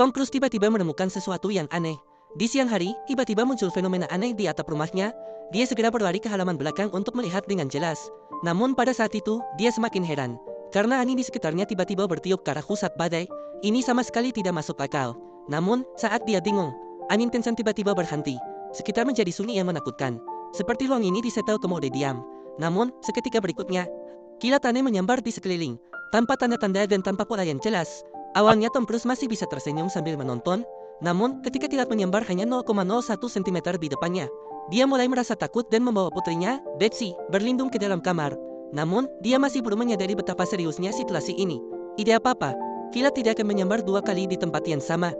Tom Cruise tiba-tiba menemukan sesuatu yang aneh. Di siang hari, tiba-tiba muncul fenomena aneh di atap rumahnya. Dia segera berlari ke halaman belakang untuk melihat dengan jelas. Namun pada saat itu, dia semakin heran. Karena angin di sekitarnya tiba-tiba bertiup ke arah pusat badai. Ini sama sekali tidak masuk akal. Namun, saat dia bingung, angin kencang tiba-tiba berhenti. Sekitar menjadi sunyi yang menakutkan. Seperti ruang ini disetel ke mode diam. Namun, seketika berikutnya, kilat aneh menyambar di sekeliling. Tanpa tanda-tanda dan tanpa pola yang jelas. Awalnya Tom Cruise masih bisa tersenyum sambil menonton. Namun, ketika kilat menyambar hanya 0,01 cm di depannya, dia mulai merasa takut dan membawa putrinya, Betsy, berlindung ke dalam kamar. Namun, dia masih belum menyadari betapa seriusnya situasi ini. Tidak apa-apa, kilat tidak akan menyambar dua kali di tempat yang sama.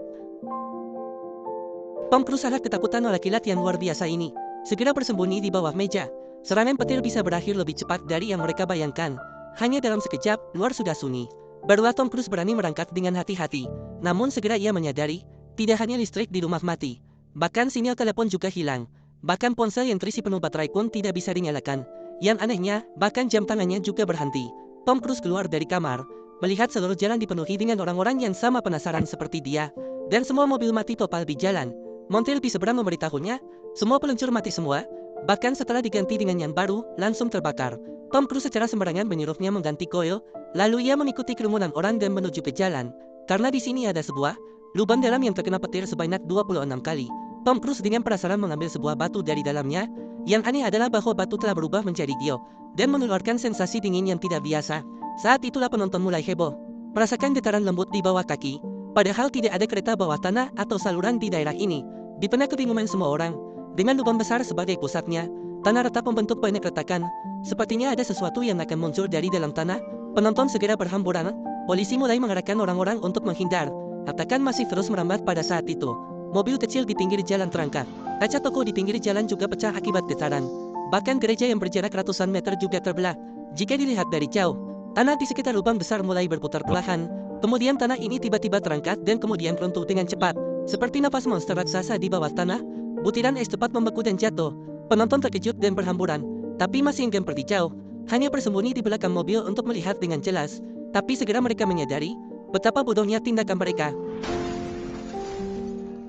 Tom Cruise sangat ketakutan oleh kilat yang luar biasa ini. Segera bersembunyi di bawah meja. Serangan petir bisa berakhir lebih cepat dari yang mereka bayangkan. Hanya dalam sekejap, luar sudah sunyi. Barulah Tom Cruise berani merangkak dengan hati-hati. Namun segera ia menyadari, tidak hanya listrik di rumah mati. Bahkan sinyal telepon juga hilang. Bahkan ponsel yang terisi penuh baterai pun tidak bisa dinyalakan. Yang anehnya, bahkan jam tangannya juga berhenti. Tom Cruise keluar dari kamar, melihat seluruh jalan dipenuhi dengan orang-orang yang sama penasaran seperti dia. Dan semua mobil mati total di jalan. Montir lebih seberang memberitahunya, semua peluncur mati semua, bahkan setelah diganti dengan yang baru, langsung terbakar. Tom Cruise secara sembarangan menyuruhnya mengganti koil, lalu ia mengikuti kerumunan orang dan menuju ke jalan. Karena di sini ada sebuah lubang dalam yang terkena petir sebanyak 26 kali. Tom Cruise dengan penasaran mengambil sebuah batu dari dalamnya. Yang aneh adalah bahwa batu telah berubah menjadi giok, dan mengeluarkan sensasi dingin yang tidak biasa. Saat itulah penonton mulai heboh, merasakan getaran lembut di bawah kaki, padahal tidak ada kereta bawah tanah atau saluran di daerah ini. Di tengah kebingungan semua orang, dengan lubang besar sebagai pusatnya, tanah retak membentuk banyak retakan. Sepertinya ada sesuatu yang akan muncul dari dalam tanah. Penonton segera berhamburan. Polisi mulai mengarahkan orang-orang untuk menghindar. Retakan masih terus merambat pada saat itu. Mobil kecil di pinggir jalan terangkat. Kaca toko di pinggir jalan juga pecah akibat getaran. Bahkan gereja yang berjarak ratusan meter juga terbelah. Jika dilihat dari jauh, tanah di sekitar lubang besar mulai berputar perlahan. Kemudian tanah ini tiba-tiba terangkat dan kemudian runtuh dengan cepat. Seperti napas monster raksasa di bawah tanah, butiran es cepat membeku dan jatuh. Penonton terkejut dan berhamburan, tapi masih enggan pergi jauh. Hanya bersembunyi di belakang mobil untuk melihat dengan jelas. Tapi segera mereka menyadari betapa bodohnya tindakan mereka.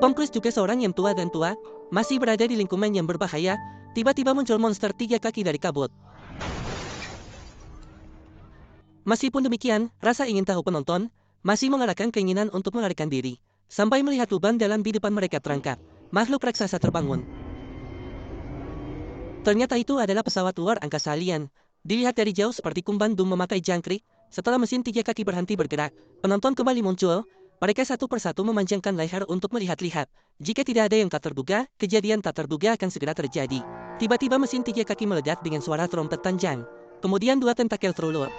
Tom Cruise juga seorang yang tua dan tua, masih berada di lingkungan yang berbahaya. Tiba-tiba muncul monster 3 kaki dari kabut. Meskipun demikian, rasa ingin tahu penonton masih mengalahkan keinginan untuk melarikan diri. Sampai melihat lubang dalam di depan mereka terangkat, makhluk raksasa terbangun. Ternyata itu adalah pesawat luar angkasa alien. Dilihat dari jauh seperti kumban Doom memakai jangkrik. Setelah mesin 3 kaki berhenti bergerak, penonton kembali muncul. Mereka satu persatu memanjangkan leher untuk melihat-lihat. Jika tidak ada yang tak terduga, kejadian tak terduga akan segera terjadi. Tiba-tiba mesin 3 kaki meledak dengan suara trompet panjang. Kemudian 2 tentakel terulur.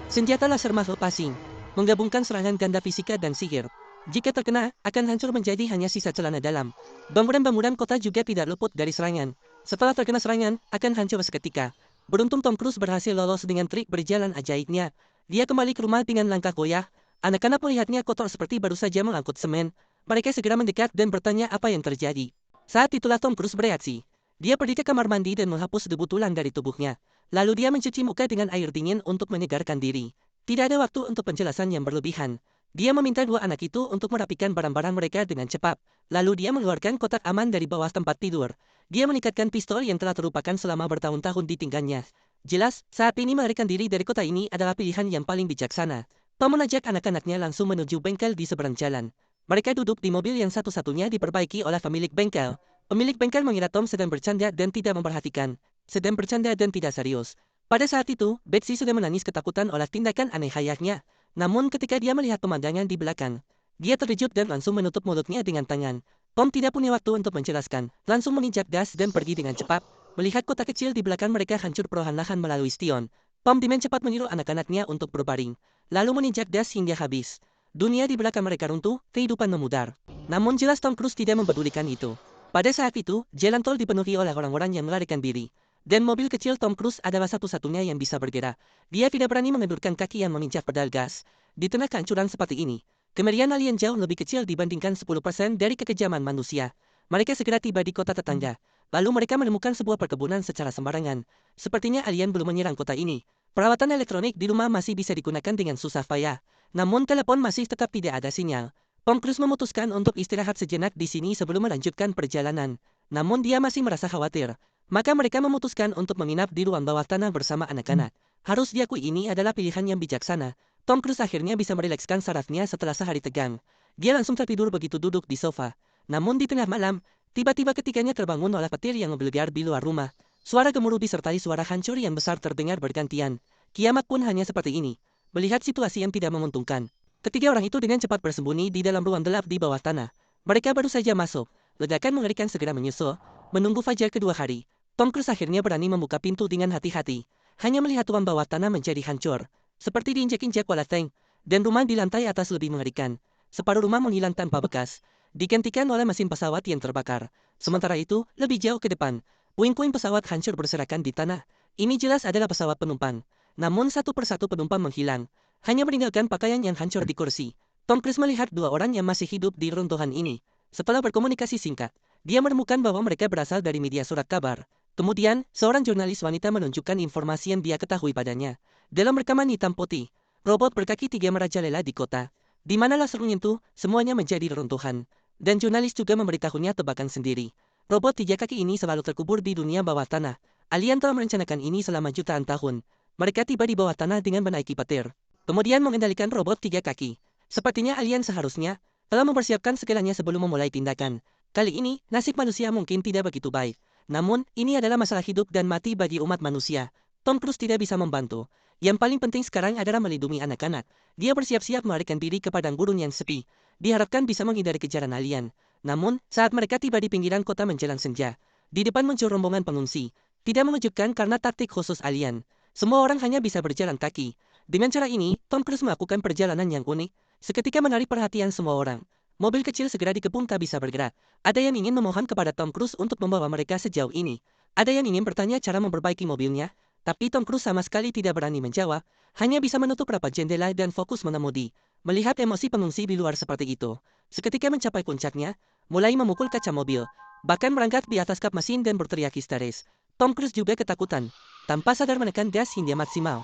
Senjata laser makhluk asing, menggabungkan serangan ganda fisika dan sihir. Jika terkena, akan hancur menjadi hanya sisa celana dalam. Bangunan-bangunan kota juga tidak luput dari serangan. Setelah terkena serangan, akan hancur seketika. Beruntung Tom Cruise berhasil lolos dengan trik berjalan ajaibnya. Dia kembali ke rumah dengan langkah goyah. Anak-anak melihatnya kotor seperti baru saja mengangkut semen. Mereka segera mendekat dan bertanya apa yang terjadi. Saat itulah Tom Cruise bereaksi. Dia pergi ke kamar mandi dan menghapus debu tulang dari tubuhnya. Lalu dia mencuci muka dengan air dingin untuk menyegarkan diri. Tidak ada waktu untuk penjelasan yang berlebihan. Dia meminta 2 anak itu untuk merapikan barang-barang mereka dengan cepat. Lalu dia mengeluarkan kotak aman dari bawah tempat tidur. Dia meningkatkan pistol yang telah terlupakan selama bertahun-tahun ditinggalnya. Jelas, saat ini melarikan diri dari kota ini adalah pilihan yang paling bijaksana. Tom mengajak anak-anaknya langsung menuju bengkel di seberang jalan. Mereka duduk di mobil yang satu-satunya diperbaiki oleh pemilik bengkel. Pemilik bengkel mengira Tom sedang bercanda dan tidak memperhatikan. Sedang bercanda dan tidak serius. Pada saat itu, Betsy sudah menangis ketakutan oleh tindakan aneh ayahnya. Namun ketika dia melihat pemandangan di belakang, dia terkejut dan langsung menutup mulutnya dengan tangan. Tom tidak punya waktu untuk menjelaskan, langsung menginjak gas dan pergi dengan cepat. Melihat kota kecil di belakang mereka hancur perlahan-lahan melalui spion, Tom dengan cepat menyuruh anak-anaknya untuk berbaring, lalu menginjak gas hingga habis. Dunia di belakang mereka runtuh, kehidupan memudar. Namun jelas Tom Cruise tidak mempedulikan itu. Pada saat itu, jalan tol dipenuhi oleh orang-orang yang melarikan diri. Dan mobil kecil Tom Cruise adalah satu-satunya yang bisa bergerak. Dia tidak berani mengendurkan kaki yang menginjak pedal gas. Di tengah kehancuran seperti ini, kemeriahan alien jauh lebih kecil dibandingkan 10% dari kekejaman manusia. Mereka segera tiba di kota tetangga. Lalu mereka menemukan sebuah perkebunan secara sembarangan. Sepertinya alien belum menyerang kota ini. Peralatan elektronik di rumah masih bisa digunakan dengan susah payah. Namun telepon masih tetap tidak ada sinyal. Tom Cruise memutuskan untuk istirahat sejenak di sini sebelum melanjutkan perjalanan. Namun dia masih merasa khawatir. Maka mereka memutuskan untuk menginap di ruang bawah tanah bersama anak-anak. Harus diakui ini adalah pilihan yang bijaksana. Tom Cruise akhirnya bisa merilekskan sarafnya setelah sehari tegang. Dia langsung tertidur begitu duduk di sofa. Namun di tengah malam, tiba-tiba ketiganya terbangun oleh petir yang menggelegar di luar rumah. Suara gemuruh disertai suara hancur yang besar terdengar bergantian. Kiamat pun hanya seperti ini. Melihat situasi yang tidak menguntungkan, ketiga orang itu dengan cepat bersembunyi di dalam ruang gelap di bawah tanah. Mereka baru saja masuk. Ledakan mengerikan segera menyusul. Menunggu fajar kedua hari, Tom Cruise akhirnya berani membuka pintu dengan hati-hati. Hanya melihat ruang bawah tanah menjadi hancur, seperti diinjak-injak oleh tank, dan rumah di lantai atas lebih mengerikan. Separuh rumah menghilang tanpa bekas, digantikan oleh mesin pesawat yang terbakar. Sementara itu, lebih jauh ke depan, puing-puing pesawat hancur berserakan di tanah. Ini jelas adalah pesawat penumpang. Namun satu persatu penumpang menghilang, hanya meninggalkan pakaian yang hancur di kursi. Tom Cruise melihat dua orang yang masih hidup di runtuhan ini. Setelah berkomunikasi singkat, dia menemukan bahwa mereka berasal dari media surat kabar. Kemudian, seorang jurnalis wanita menunjukkan informasi yang dia ketahui padanya. Dalam rekaman hitam putih, robot berkaki tiga merajalela di kota, di mana laser menyentuh, semuanya menjadi reruntuhan. Dan jurnalis juga memberitahunya tebakan sendiri. Robot tiga kaki ini selalu terkubur di dunia bawah tanah. Alien telah merencanakan ini selama jutaan tahun. Mereka tiba di bawah tanah dengan menaiki petir. Kemudian mengendalikan robot tiga kaki. Sepertinya alien seharusnya telah mempersiapkan segalanya sebelum memulai tindakan. Kali ini, nasib manusia mungkin tidak begitu baik. Namun, ini adalah masalah hidup dan mati bagi umat manusia. Tom Cruise tidak bisa membantu. Yang paling penting sekarang adalah melindungi anak-anak. Dia bersiap-siap melarikan diri ke padang gurun yang sepi. Diharapkan bisa menghindari kejaran alien. Namun, saat mereka tiba di pinggiran kota menjelang senja, di depan muncul rombongan pengungsi. Tidak mengejutkan karena taktik khusus alien. Semua orang hanya bisa berjalan kaki. Dengan cara ini, Tom Cruise melakukan perjalanan yang unik. Seketika menarik perhatian semua orang. Mobil kecil segera dikepung tak bisa bergerak. Ada yang ingin memohon kepada Tom Cruise untuk membawa mereka sejauh ini. Ada yang ingin bertanya cara memperbaiki mobilnya. Tapi Tom Cruise sama sekali tidak berani menjawab. Hanya bisa menutup rapat jendela dan fokus mengemudi. Melihat emosi pengungsi di luar seperti itu, seketika mencapai puncaknya, mulai memukul kaca mobil, bahkan merangkak di atas kap mesin dan berteriak histeris. Tom Cruise juga ketakutan, tanpa sadar menekan gas hingga maksimal.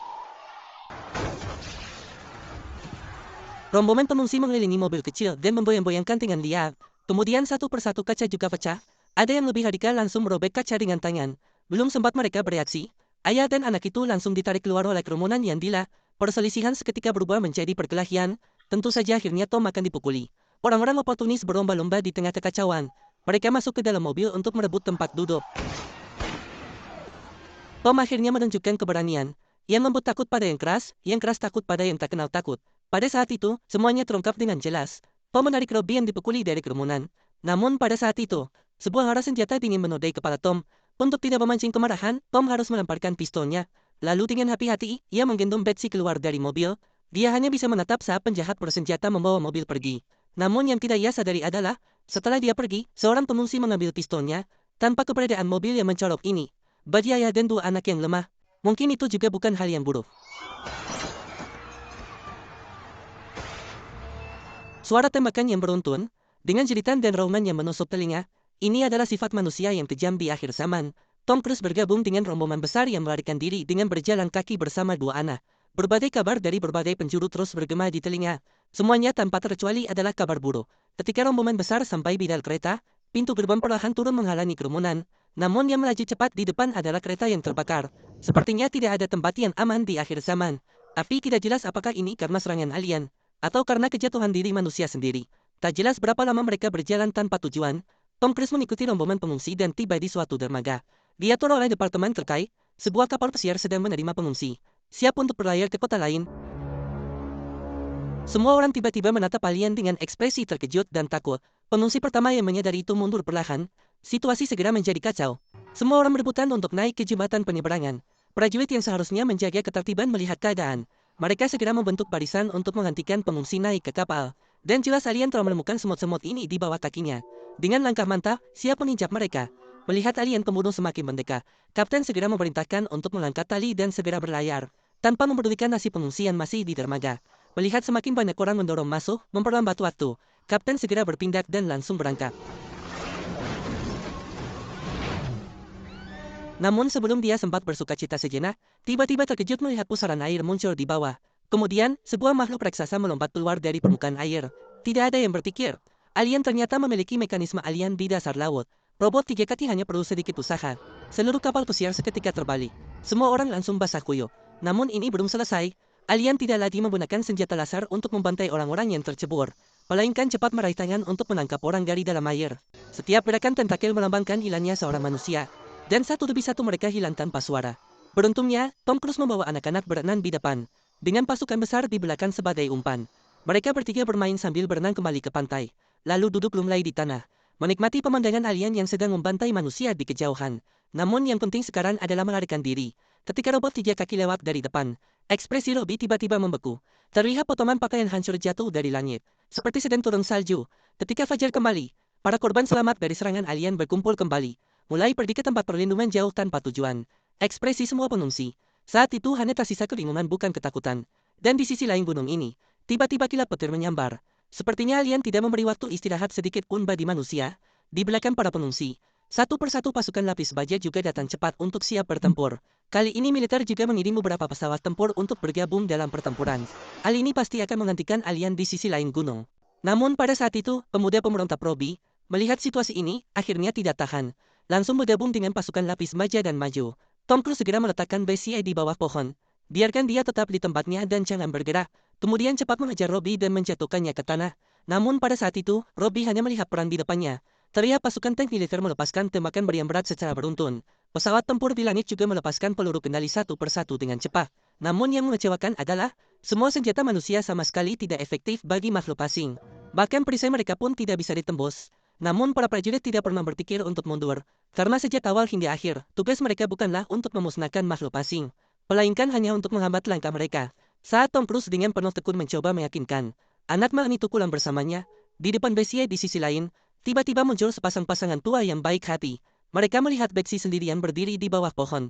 Rombongan pengungsi mengelilingi mobil kecil dan memboyang-boyangkan dengan liar. Kemudian satu persatu kaca juga pecah. Ada yang lebih radikal langsung merobek kaca dengan tangan. Belum sempat mereka bereaksi, ayah dan anak itu langsung ditarik keluar oleh kerumunan yang gila. Perselisihan seketika berubah menjadi perkelahian. Tentu saja akhirnya Tom akan dipukuli. Orang-orang oportunis berlomba-lomba di tengah kekacauan. Mereka masuk ke dalam mobil untuk merebut tempat duduk. Tom akhirnya menunjukkan keberanian. Yang lembut takut pada yang keras takut pada yang tak kenal takut. Pada saat itu, semuanya terungkap dengan jelas. Tom menarik Robbie yang dipukuli dari kerumunan. Namun pada saat itu, sebuah arah senjata dingin menodai kepala Tom. Untuk tidak memancing kemarahan, Tom harus melemparkan pistolnya. Lalu dengan hati-hati, ia menggendong Betsy keluar dari mobil. Dia hanya bisa menatap saat penjahat bersenjata membawa mobil pergi. Namun yang tidak ia sadari adalah, setelah dia pergi, seorang pengungsi mengambil pistolnya. Tanpa keberadaan mobil yang mencolok ini, bagi ayah dan dua anak yang lemah, mungkin itu juga bukan hal yang buruk. Suara tembakan yang beruntun, dengan jeritan dan raungan yang menusuk telinga, ini adalah sifat manusia yang kejam di akhir zaman. Tom Cruise bergabung dengan rombongan besar yang melarikan diri dengan berjalan kaki bersama dua anak. Berbagai kabar dari berbagai penjuru terus bergema di telinga. Semuanya tanpa terkecuali adalah kabar buruk. Ketika rombongan besar sampai di dal kereta, pintu gerbang perlahan turun menghalangi kerumunan. Namun yang melaju cepat di depan adalah kereta yang terbakar. Sepertinya tidak ada tempat yang aman di akhir zaman. Tapi tidak jelas apakah ini karena serangan alien, atau karena kejatuhan diri manusia sendiri. Tak jelas berapa lama mereka berjalan tanpa tujuan. Tom Cruise mengikuti rombongan pengungsi dan tiba di suatu dermaga. Diatur oleh departemen terkait, sebuah kapal pesiar sedang menerima pengungsi, siap untuk berlayar ke kota lain. Semua orang tiba-tiba menatap alien dengan ekspresi terkejut dan takut. Pengungsi pertama yang menyadari itu mundur perlahan. Situasi segera menjadi kacau. Semua orang berebutan untuk naik ke jembatan penyeberangan. Prajurit yang seharusnya menjaga ketertiban melihat keadaan. Mereka segera membentuk barisan untuk menghentikan pengungsi naik ke kapal. Dan jelas alien telah menemukan semut-semut ini di bawah kakinya. Dengan langkah mantap, siap menginjak mereka. Melihat alien pembunuh semakin mendekat, kapten segera memerintahkan untuk mengangkat tali dan segera berlayar. Tanpa mempedulikan nasib pengungsi yang masih di dermaga. Melihat semakin banyak orang mendorong masuk, memperlambat waktu, kapten segera berpindah dan langsung berangkat. Namun sebelum dia sempat bersukacita sejenak, tiba-tiba terkejut melihat pusaran air muncul di bawah. Kemudian, sebuah makhluk raksasa melompat keluar dari permukaan air. Tidak ada yang berpikir. Alien ternyata memiliki mekanisme alien di dasar laut. Robot 3 kaki hanya perlu sedikit usaha. Seluruh kapal pesiar seketika terbalik. Semua orang langsung basah kuyup. Namun ini belum selesai. Alien tidak lagi menggunakan senjata laser untuk membantai orang-orang yang tercebur, melainkan cepat meraih tangan untuk menangkap orang dari dalam air. Setiap gerakan tentakel melambangkan hilangnya seorang manusia. Dan satu demi satu mereka hilang tanpa suara. Beruntungnya, Tom Cruise membawa anak-anak berenang di depan, dengan pasukan besar di belakang sebagai umpan. Mereka bertiga bermain sambil berenang kembali ke pantai, lalu duduk lumlai di tanah, menikmati pemandangan alien yang sedang membantai manusia di kejauhan. Namun yang penting sekarang adalah melarikan diri. Ketika robot 3 kaki lewat dari depan, ekspresi Robbie tiba-tiba membeku. Terlihat potongan pakaian hancur jatuh dari langit, seperti sedang turun salju. Ketika fajar kembali, para korban selamat dari serangan alien berkumpul kembali, mulai pergi ke tempat perlindungan jauh tanpa tujuan. Ekspresi semua pengungsi saat itu hanya tersisa kebingungan bukan ketakutan. Dan di sisi lain gunung ini, tiba-tiba kilat petir menyambar. Sepertinya alien tidak memberi waktu istirahat sedikit pun bagi manusia. Di belakang para pengungsi, satu persatu pasukan lapis baja juga datang cepat untuk siap bertempur. Kali ini militer juga mengirim beberapa pesawat tempur untuk bergabung dalam pertempuran. Hal ini pasti akan menghentikan alien di sisi lain gunung. Namun pada saat itu, pemuda pemberontak Robbie, melihat situasi ini, akhirnya tidak tahan. Langsung bergabung dengan pasukan lapis baja dan maju. Tom Cruise segera meletakkan BCI di bawah pohon. Biarkan dia tetap di tempatnya dan jangan bergerak. Kemudian cepat mengejar Robbie dan menjatuhkannya ke tanah. Namun pada saat itu, Robbie hanya melihat perang di depannya. Terlihat pasukan tank militer melepaskan tembakan meriam berat secara beruntun. Pesawat tempur di langit juga melepaskan peluru kendali satu persatu dengan cepat. Namun yang mengecewakan adalah, semua senjata manusia sama sekali tidak efektif bagi makhluk asing. Bahkan perisai mereka pun tidak bisa ditembus. Namun para prajurit tidak pernah berpikir untuk mundur. Karena sejak awal hingga akhir, tugas mereka bukanlah untuk memusnahkan makhluk asing, melainkan hanya untuk menghambat langkah mereka. Saat Tom Cruise dengan penuh tekun mencoba meyakinkan anak man itu pulang bersamanya, di depan Bexy di sisi lain, tiba-tiba muncul sepasang pasangan tua yang baik hati. Mereka melihat Bexy sendirian berdiri di bawah pohon.